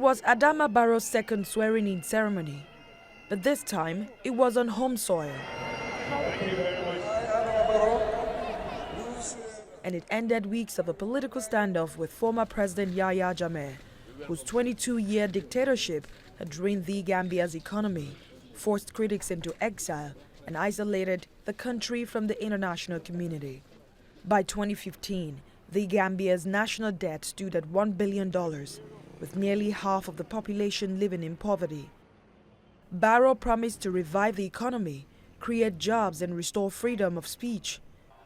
was Adama Barrow's second swearing-in ceremony, but this time it was on home soil. And it ended weeks of a political standoff with former President Yahya Jammeh, whose 22-year dictatorship had ruined the Gambia's economy, forced critics into exile, and isolated the country from the international community. By 2015, the Gambia's national debt stood at $1 billion, with nearly half of the population living in poverty. Barrow promised to revive the economy, create jobs and restore freedom of speech.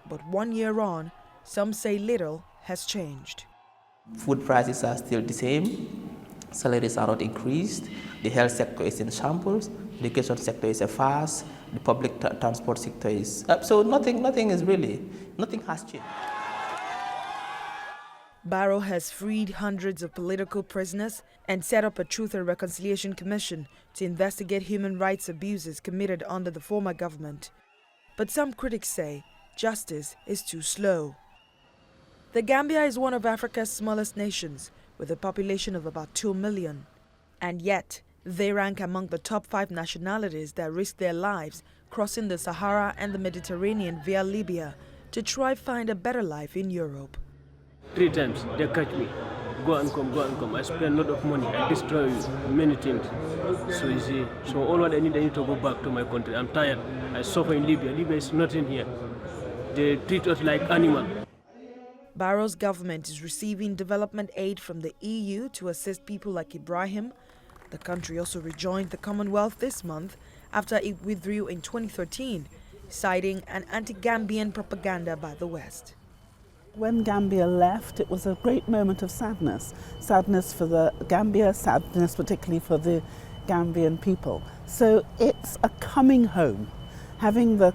But 1 year on, some say little has changed. Food prices are still the same, salaries are not increased, the health sector is in shambles, the education sector is a farce, the public transport sector is... so nothing has changed. Barrow has freed hundreds of political prisoners and set up a Truth and Reconciliation Commission to investigate human rights abuses committed under the former government. But some critics say justice is too slow. The Gambia is one of Africa's smallest nations, with a population of about 2 million. And yet, they rank among the top 5 nationalities that risk their lives crossing the Sahara and the Mediterranean via Libya to try find a better life in Europe. 3 times they catch me. Go and come. I spend a lot of money. I destroy many things. So you see, so all what I need to go back to my country. I'm tired. I suffer in Libya. Libya is nothing here. They treat us like animals. Barrow's government is receiving development aid from the EU to assist people like Ibrahim. The country also rejoined the Commonwealth this month after it withdrew in 2013, citing an anti-Gambian propaganda by the West. When Gambia left, it was a great moment of sadness. Sadness for the Gambia, sadness particularly for the Gambian people. So it's a coming home. Having the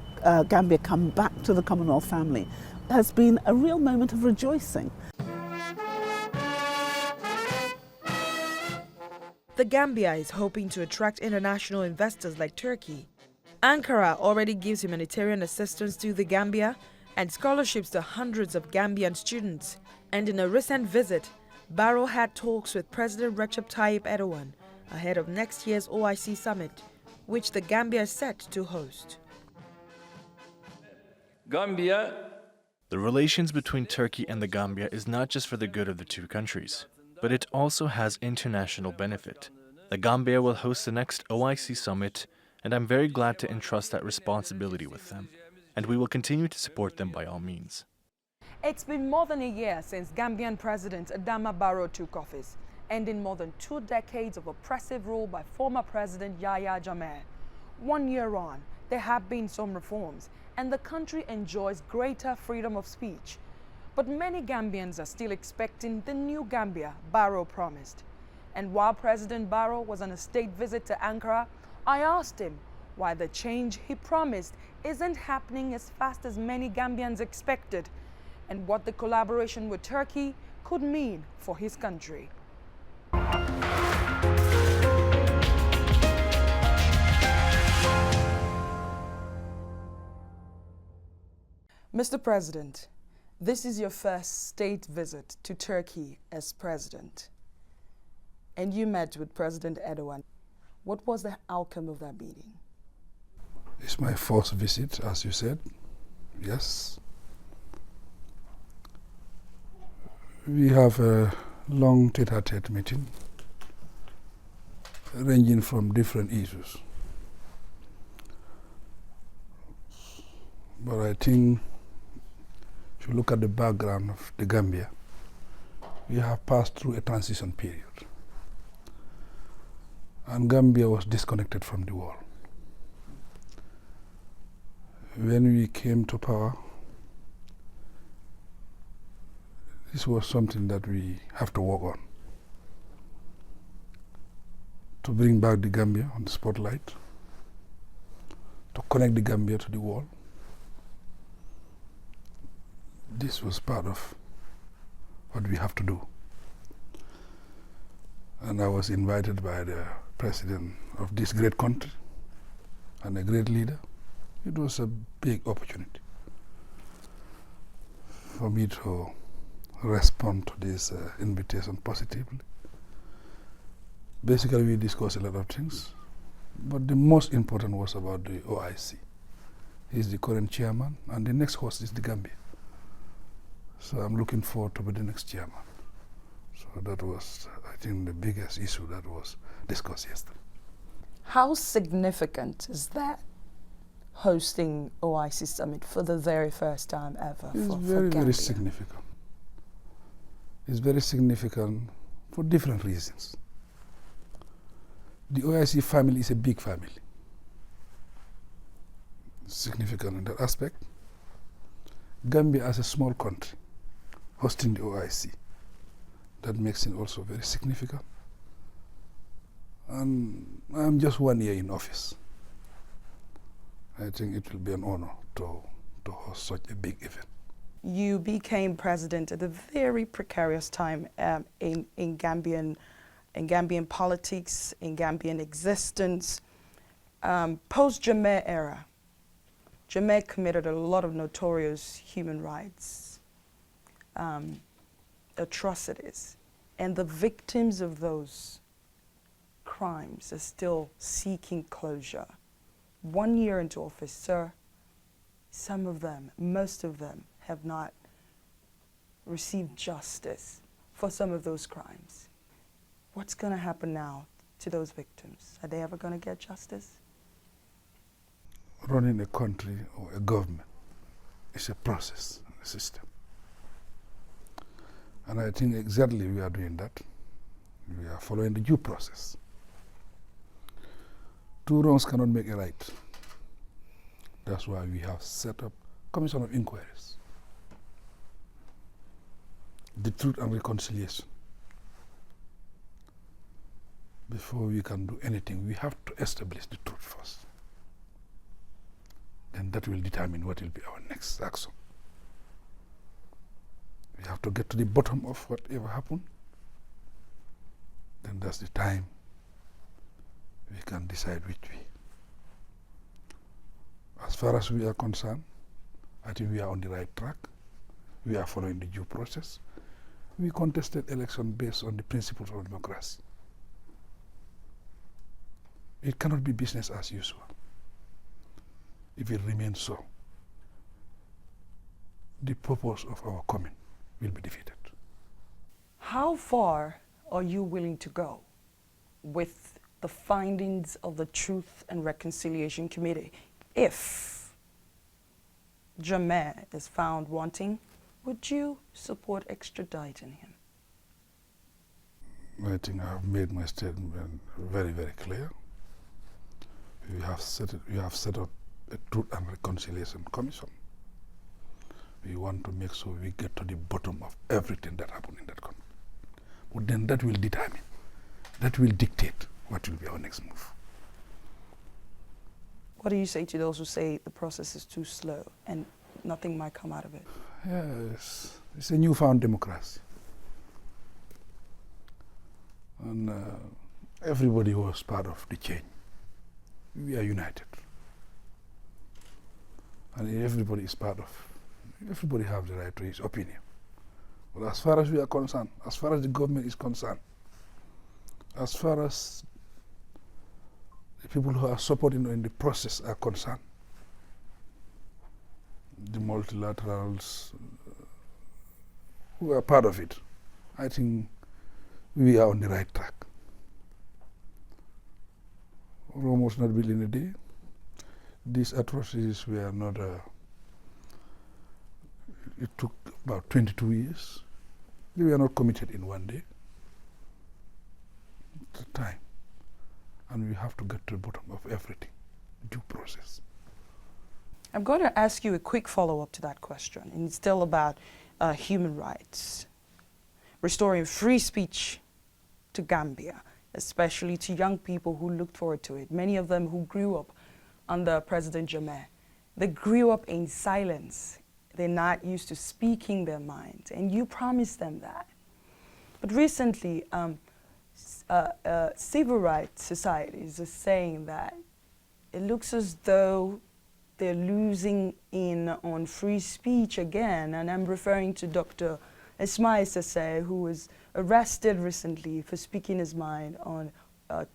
Gambia come back to the Commonwealth family has been a real moment of rejoicing. The Gambia is hoping to attract international investors like Turkey. Ankara already gives humanitarian assistance to the Gambia and scholarships to hundreds of Gambian students. And in a recent visit, Barrow had talks with President Recep Tayyip Erdogan ahead of next year's OIC summit, which the Gambia is set to host. The relations between Turkey and the Gambia is not just for the good of the two countries, but it also has international benefit. The Gambia will host the next OIC summit, and I'm very glad to entrust that responsibility with them. And we will continue to support them by all means. It's been more than a year since Gambian President Adama Barrow took office, ending more than 2 decades of oppressive rule by former President Yahya Jammeh. 1 year on, there have been some reforms, and the country enjoys greater freedom of speech. But many Gambians are still expecting the new Gambia Barrow promised. And while President Barrow was on a state visit to Ankara, I asked him why the change he promised isn't happening as fast as many Gambians expected, and what the collaboration with Turkey could mean for his country. Mr. President, this is your first state visit to Turkey as president, and you met with President Erdogan. What was the outcome of that meeting? It's my first visit, as you said. Yes. We have a long tete-a-tete meeting, ranging from different issues. But I think if you look at the background of the Gambia, we have passed through a transition period. And Gambia was disconnected from the world. When we came to power, this was something that we have to work on, to bring back the Gambia on the spotlight, to connect the Gambia to the world. This was part of what we have to do. And I was invited by the president of this great country and a great leader. It was a big opportunity for me to respond to this invitation positively Basically, we discussed a lot of things, but the most important was about the OIC. He's the current chairman, and the next host is the Gambia. So I'm looking forward to be the next chairman. So that was, I think, the biggest issue that was discussed yesterday. How significant is that, hosting OIC Summit for the very first time ever It's for very, Gambia? very significant. It's very significant for different reasons. The OIC family is a big family. Significant in that aspect. Gambia as a small country hosting the OIC, that makes it also very significant. And I'm just 1 year in office. I think it will be an honor to host such a big event. You became president at a very precarious time in Gambian politics, in Gambian existence. Post-Jammeh era, Jammeh committed a lot of notorious human rights atrocities, and the victims of those crimes are still seeking closure. 1 year into office, sir, some of them, most of them, have not received justice for some of those crimes. What's going to happen now to those victims? Are they ever going to get justice? Running a country or a government is a process, a system. And I think exactly we are doing that. We are following the due process. Two wrongs cannot make a right. That's why we have set up commission of inquiries. The truth and reconciliation. Before we can do anything, we have to establish the truth first. Then that will determine what will be our next action. We have to get to the bottom of whatever happened. Then that's the time we can decide which way. As far as we are concerned, I think we are on the right track. We are following the due process. We contested election based on the principles of democracy. It cannot be business as usual. If it remains so, the purpose of our coming will be defeated. How far are you willing to go with the findings of the Truth and Reconciliation Committee? If Jammeh is found wanting, would you support extraditing him? I think I have made my statement very, very clear. We have set up a Truth and Reconciliation Commission. We want to make sure we get to the bottom of everything that happened in that country. But then that will determine, that will dictate what will be our next move. What do you say to those who say the process is too slow and nothing might come out of it? Yes, it's a newfound democracy. And everybody was part of the change. We are united. And everybody is part of, everybody has the right to his opinion. But as far as we are concerned, as far as the government is concerned, as far as the people who are supporting in the process are concerned, the multilaterals who are part of it, I think we are on the right track. Rome was not built in a day. These atrocities were not, it took about 22 years. They were not committed in one day. It's time. And we have to get to the bottom of everything, due process. I'm going to ask you a quick follow-up to that question, and it's still about human rights, restoring free speech to Gambia, especially to young people who looked forward to it, many of them who grew up under President Jammeh. They grew up in silence. They're not used to speaking their minds, and you promised them that. But recently, civil rights societies are saying that it looks as though they're losing in on free speech again, and I'm referring to Dr. Ismail Sese, who was arrested recently for speaking his mind on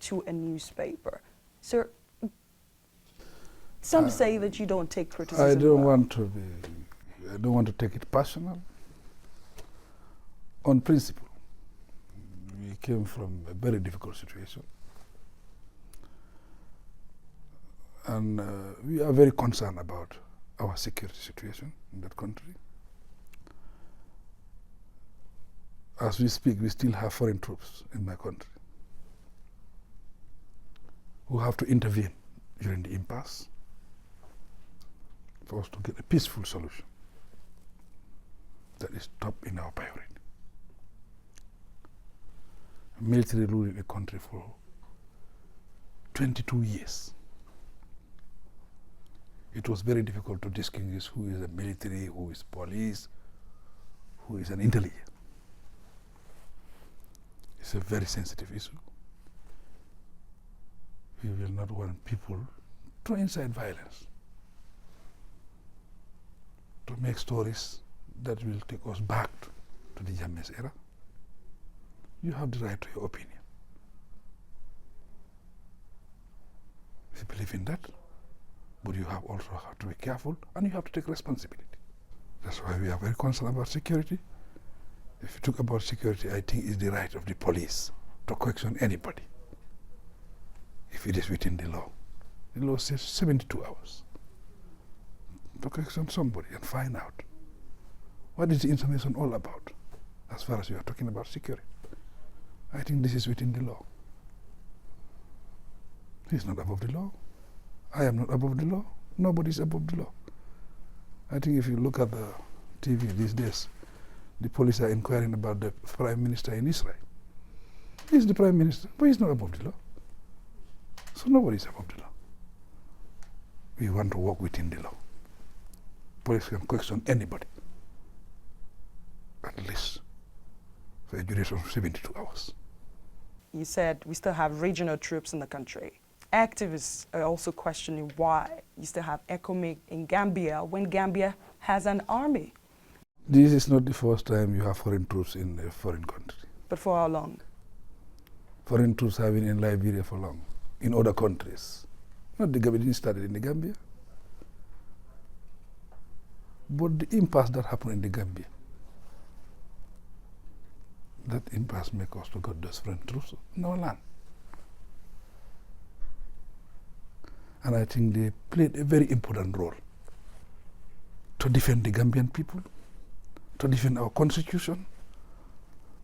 to a newspaper. Sir, some say that you don't take criticism. I don't well. want to take it personal. On principle, we came from a very difficult situation. And we are very concerned about our security situation in that country. As we speak, we still have foreign troops in my country who have to intervene during the impasse for us to get a peaceful solution that is top in our priority. Military rule in the country for 22 years. It was very difficult to distinguish who is a military, who is police, who is an intelligence. It's a very sensitive issue. We will not want people to incite violence, to make stories that will take us back to the Jammeh's era. You have the right to your opinion. If you believe in that, but you have also have to be careful and you have to take responsibility. That's why we are very concerned about security. If you talk about security, I think it's the right of the police to question anybody if it is within the law. The law says 72 hours to question somebody and find out what is the information all about as far as you are talking about security. I think this is within the law. He's not above the law. I am not above the law. Nobody is above the law. I think if you look at the TV these days, the police are inquiring about the prime minister in Israel. He's the prime minister, but he's not above the law. So nobody is above the law. We want to work within the law. Police can question anybody, at least for a duration of 72 hours. You said we still have regional troops in the country. Activists are also questioning why you still have ECOMIG in Gambia when Gambia has an army. This is not the first time you have foreign troops in a foreign country. But for how long? Foreign troops have been in Liberia for long, in other countries. Not the Gambia, didn't start in the Gambia. But the impasse that happened in the Gambia, that impasse makes us to get those foreign troops in our land. And I think they played a very important role to defend the Gambian people, to defend our constitution,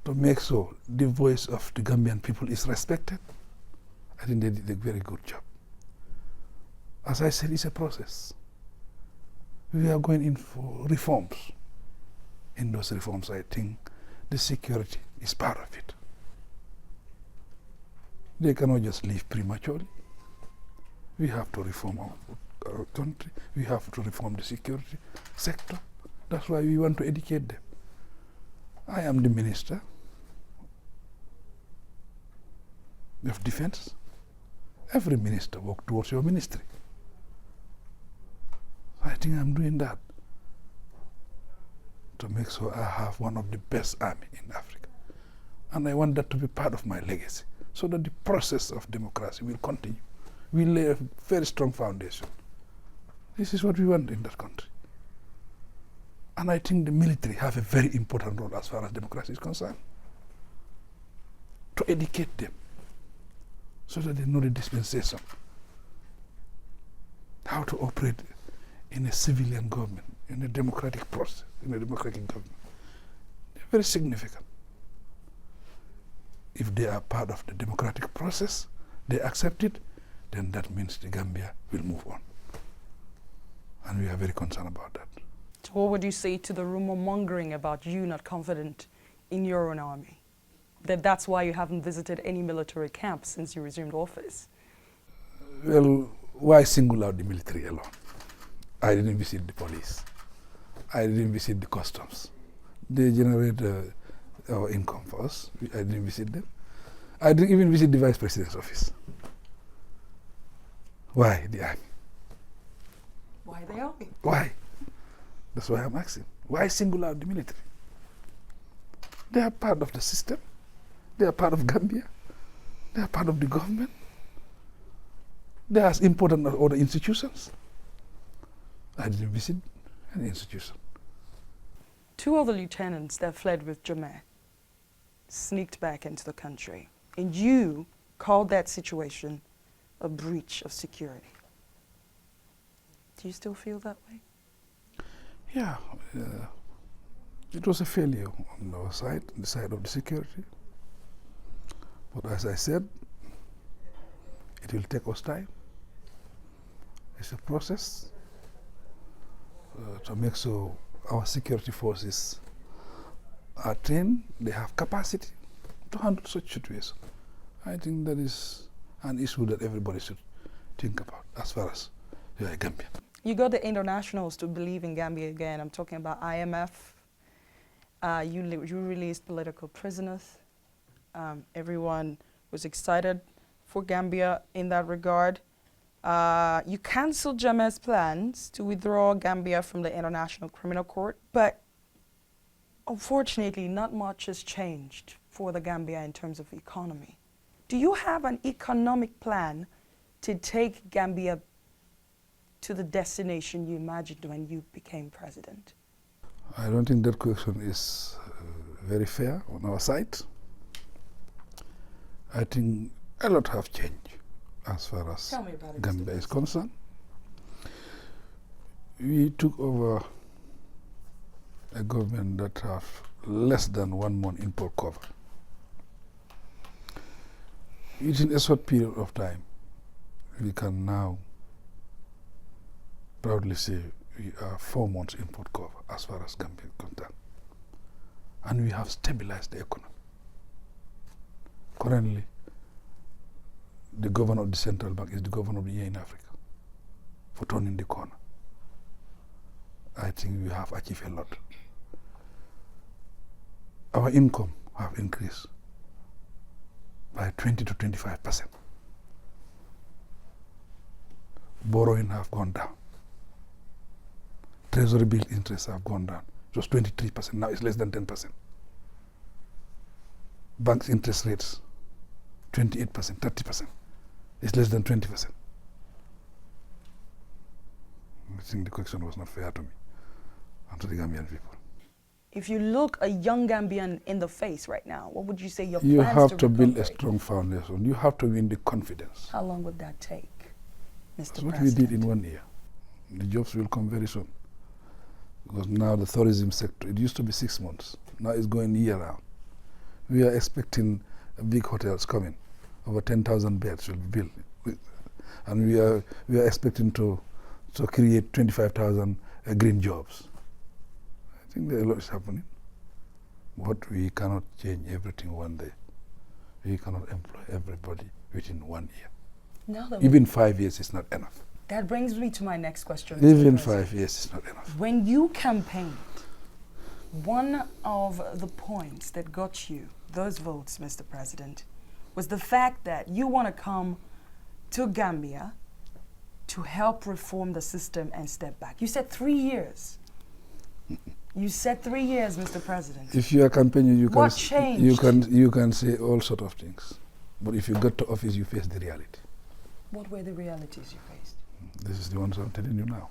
to make sure the voice of the Gambian people is respected. I think they did a very good job. As I said, it's a process. We are going in for reforms. In those reforms, I think the security is part of it. They cannot just leave prematurely. We have to reform our country. We have to reform the security sector. That's why we want to educate them. I am the Minister of Defense. Every minister works towards your ministry. I think I'm doing that to make sure I have one of the best army in Africa. And I want that to be part of my legacy so that the process of democracy will continue. We lay a very strong foundation. This is what we want in that country. And I think the military have a very important role as far as democracy is concerned. To educate them so that they know the dispensation, how to operate in a civilian government, in a democratic process, in a democratic government. They're very significant. If they are part of the democratic process, they accept it, then that means the Gambia will move on. And we are very concerned about that. So what would you say to the rumor mongering about you not confident in your own army? That's why you haven't visited any military camps since you resumed office? Well, why single out the military alone? I didn't visit the police. I didn't visit the customs. They generate our income for us. I didn't visit them. I didn't even visit the Vice President's office. Why the army? Why the army? Why? That's why I'm asking. Why single out the military? They are part of the system. They are part of Gambia. They are part of the government. They are as important as other institutions. I didn't visit any institution. 2 other lieutenants that fled with Jammeh sneaked back into the country, and you called that situation a breach of security. Do you still feel that way? Yeah, it was a failure on our side, the side of the security. But as I said, it will take us time. It's a process to make sure our security forces are trained, they have capacity to handle such situations. I think that is an issue that everybody should think about as far as Gambia. You got the internationals to believe in Gambia again. I'm talking about IMF. You released political prisoners. Everyone was excited for Gambia in that regard. You canceled Jammeh's plans to withdraw Gambia from the International Criminal Court, but unfortunately, not much has changed for the Gambia in terms of economy. Do you have an economic plan to take Gambia to the destination you imagined when you became president? I don't think that question is very fair on our side. I think a lot have changed as far as Gambia is concerned. We took over a government that have less than 1 month import cover. Within a short period of time, we can now proudly say we are 4 months import cover as far as Gambia is concerned. And we have stabilized the economy. Currently, the governor of the central bank is the governor of the year in Africa for turning the corner. I think we have achieved a lot. Our income have increased by 20 to 25%. Borrowing have gone down. Treasury bill interest have gone down. It was 23%, now it's less than 10%. Banks interest rates, 28%, 30%. It's less than 20%. I think the question was not fair to me and to the Gambian people. If you look a young Gambian in the face right now, what would you say your plans You have to build a recovery? strong foundation. You have to win the confidence. How long would that take, Mr. That's what President? we did in 1 year. The jobs will come very soon. Because now the tourism sector, it used to be 6 months. Now it's going year round. We are expecting big hotels coming. Over 10,000 beds will be built. And we are expecting to create 25,000 green jobs. I think a lot is happening. But we cannot change everything one day. We cannot employ everybody within 1 year. Now that Even 5 years is not enough. that brings me to my next question. Mr. Even President. 5 years is not enough. When you campaigned, one of the points that got you those votes, Mr. President, was the fact that you want to come to Gambia to help reform the system and step back. You said 3 years. You said 3 years, Mr. President. If you are campaigning, What changed? you can say all sort of things. But if you get to office, you face the reality. What were the realities you faced? This is the ones I'm telling you now.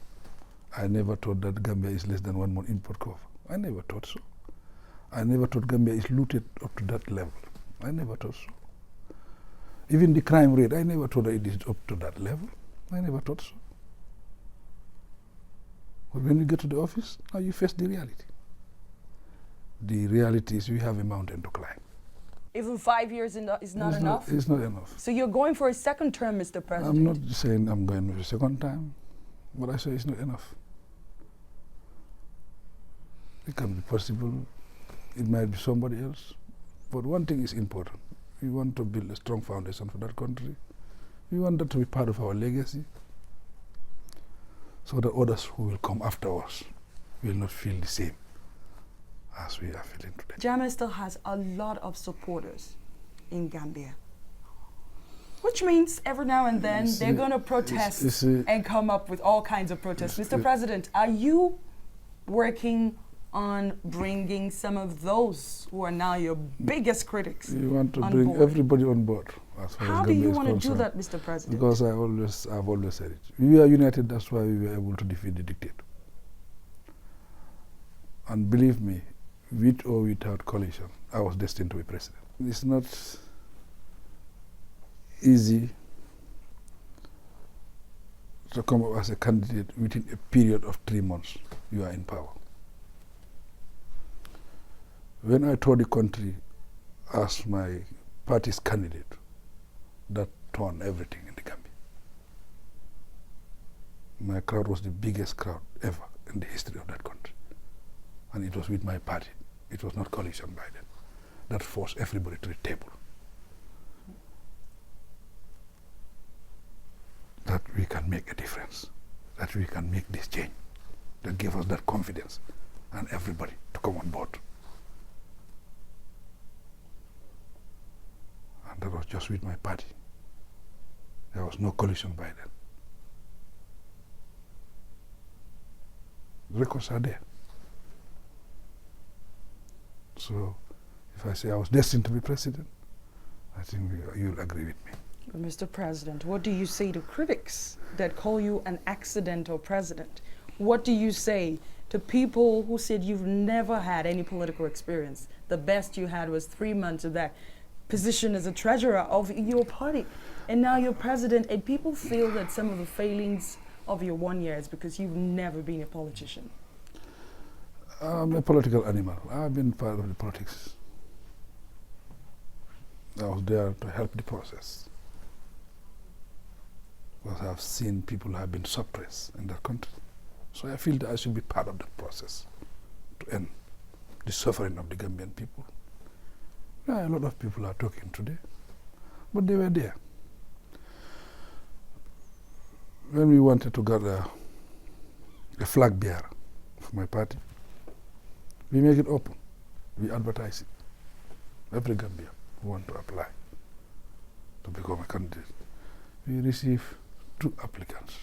I never thought that Gambia is less than 1 month import cover. I never thought so. I never thought Gambia is looted up to that level. I never thought so. Even the crime rate, I never thought that it is up to that level. I never thought so. But when you get to the office, now you face the reality. The reality is we have a mountain to climb. Even 5 years is not enough? It's not enough. So you're going for a second term, Mr. President? I'm not saying I'm going for a second time, but I say it's not enough. It can be possible, it might be somebody else, but one thing is important. We want to build a strong foundation for that country. We want that to be part of our legacy, so that others who will come after us will not feel the same as we are feeling today. Jammeh still has a lot of supporters in Gambia, which means every now and then they're going to protest and come up with all kinds of protests. Mr. President, are you working on bringing some of those who are now your biggest critics We want to on bring board? everybody on board. As far How as do you Gambia is want to do concerned. that, Mr. President? Because I've always said it. We were united, that's why we were able to defeat the dictator. And believe me, with or without coalition, I was destined to be president. It's not easy to come up as a candidate within a period of 3 months. You are in power. When I toured the country as my party's candidate, that turned everything in the Gambia. My crowd was the biggest crowd ever in the history of that country. And it was with my party. It was not coalition by then. That forced everybody to the table. That we can make a difference. That we can make this change. That gave us that confidence and everybody to come on board. And that was just with my party. There was no coalition by then. The records are there. So if I say I was destined to be president, I think you'll agree with me. Well, Mr. President, what do you say to critics that call you an accidental president? What do you say to people who said you've never had any political experience? The best you had was 3 months of that position as a treasurer of your party, and now you're president, and people feel that some of the failings of your 1 year is because you've never been a politician. I'm a political animal. I've been part of the politics. I was there to help the process. Because I've seen people who have been suppressed in that country. So I feel that I should be part of that process to end the suffering of the Gambian people. Yeah, a lot of people are talking today, but they were there. When we wanted to gather a flag bearer for my party, we make it open. We advertise it. Every Gambian who want to apply to become a candidate. We received 2 applicants.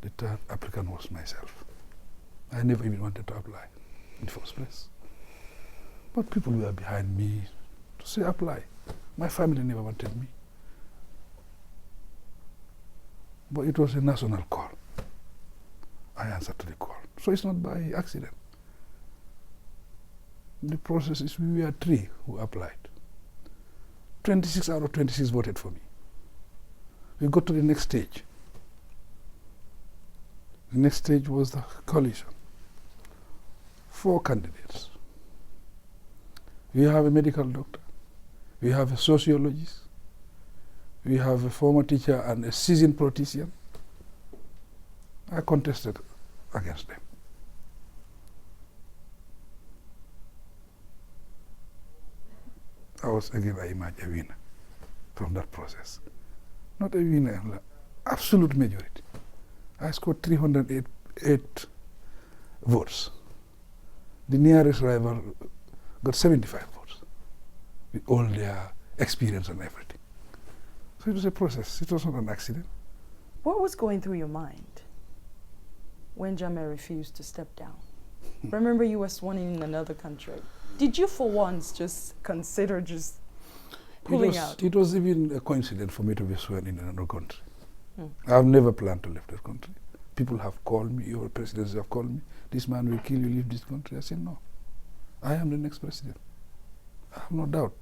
The 3rd applicant was myself. I never even wanted to apply in the first place. But people were behind me to say apply. My family never wanted me. But it was a national call. I answered to the call. So it's not by accident. The process is we were 3 who applied. 26 out of 26 voted for me. We got to the next stage. The next stage was the coalition. 4 candidates. We have a medical doctor. We have a sociologist. We have a former teacher and a seasoned politician. I contested against them. I was again, I imagine, a winner from that process. Not a winner, absolute majority. I scored 308 votes. The nearest rival got 75 votes, with all their experience and everything. So it was a process. It was not an accident. What was going through your mind when Jammeh refused to step down? Remember, you were sworn in another country. Did you for once just consider just pulling out? It was even a coincidence for me to be sworn in another country. I've never planned to leave that country. People have called me, your presidents have called me, this man will kill you, leave this country. I said, no, I am the next president. I have no doubt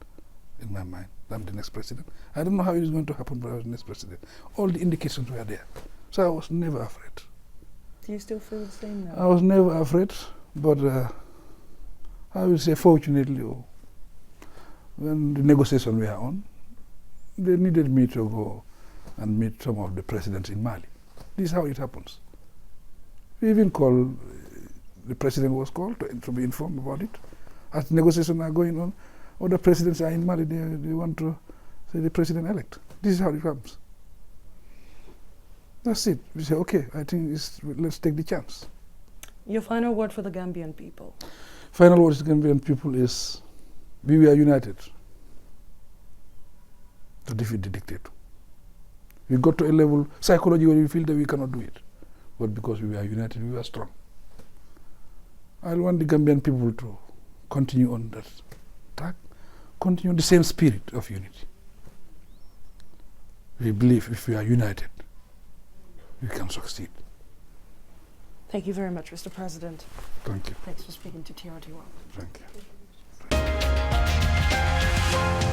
in my mind that I'm the next president. I don't know how it is going to happen, but I was the next president. All the indications were there. So I was never afraid. Do you still feel the same now? I was never afraid, but I will say fortunately, when the negotiations were on, they needed me to go and meet some of the presidents in Mali. This is how it happens. We even called, the president was called to be informed about it. As the negotiations are going on, other presidents are in Mali, they want to say the president-elect. This is how it comes. That's it. We say, okay, I think let's take the chance. Your final word for the Gambian people? Final word to the Gambian people is, we were united to defeat the dictator. We got to a level, psychologically, we feel that we cannot do it. But because we were united, we were strong. I want the Gambian people to continue on that track, continue the same spirit of unity. We believe if we are united, we can succeed. Thank you very much, Mr. President. Thank you. Thanks for speaking to TRT World. Thank you.